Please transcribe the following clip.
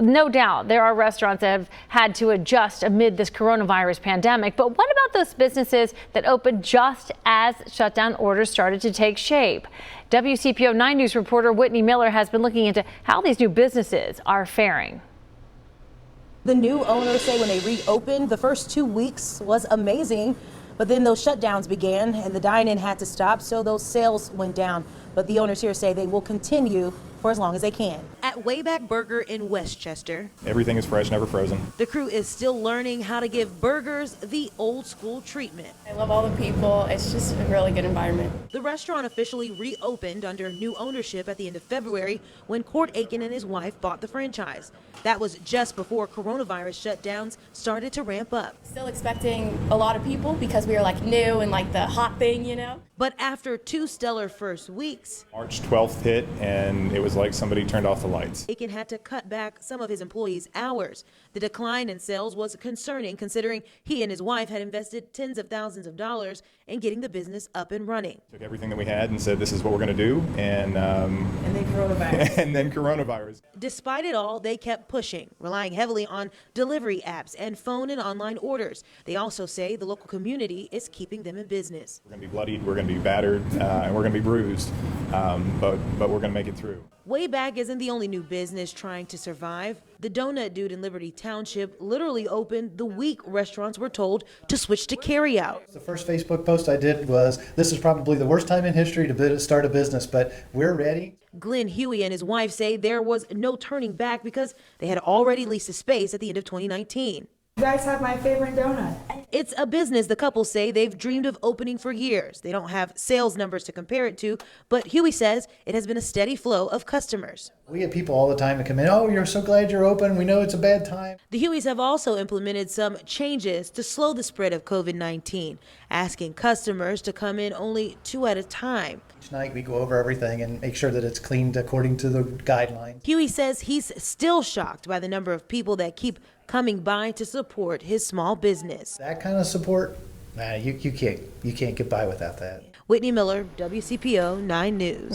No doubt there are restaurants that have had to adjust amid this coronavirus pandemic. But what about those businesses that opened just as shutdown orders started to take shape? WCPO 9 News reporter Whitney Miller has been looking into how these new businesses are faring. The new owners say when they reopened, the first 2 weeks was amazing, but then those shutdowns began and the dine-in had to stop, so those sales went down. But the owners here say they will continue for as long as they can. At Wayback Burger in Westchester, everything is fresh, never frozen. The crew is still learning how to give burgers the old school treatment. I love all the people. It's just a really good environment. The restaurant officially reopened under new ownership at the end of February when Court Aiken and his wife bought the franchise. That was just before coronavirus shutdowns started to ramp up. Still expecting a lot of people because we are like new and like the hot thing, you know. But after 2 stellar first weeks, March 12th hit and it was like somebody turned off the lights. Aiken had to cut back some of his employees' hours. The decline in sales was concerning considering he and his wife had invested tens of thousands of dollars in getting the business up and running. Took everything that we had and said this is what we're going to do, and then coronavirus. and then coronavirus. Despite it all, they kept pushing, relying heavily on delivery apps and phone and online orders. They also say the local community is keeping them in business. We're going to be bloodied, we're going to be battered, and we're going to be bruised, but we're going to make it through. Wayback isn't the only new business trying to survive. The Donut Dude in Liberty Township literally opened the week restaurants were told to switch to carryout. The first Facebook post I did was, this is probably the worst time in history to start a business, but we're ready. Glenn Huey and his wife say there was no turning back because they had already leased a space at the end of 2019. You guys have my favorite donut. It's a business the couple say they've dreamed of opening for years. They don't have sales numbers to compare it to, but Huey says it has been a steady flow of customers. We get people all the time that come in, oh, you're so glad you're open. We know it's a bad time. The Hueys have also implemented some changes to slow the spread of COVID-19, asking customers to come in only 2 at a time. Each night we go over everything and make sure that it's cleaned according to the guidelines. Huey says he's still shocked by the number of people that keep coming by to support his small business. That kind of support, you can't get by without that. Whitney Miller, WCPO 9 News.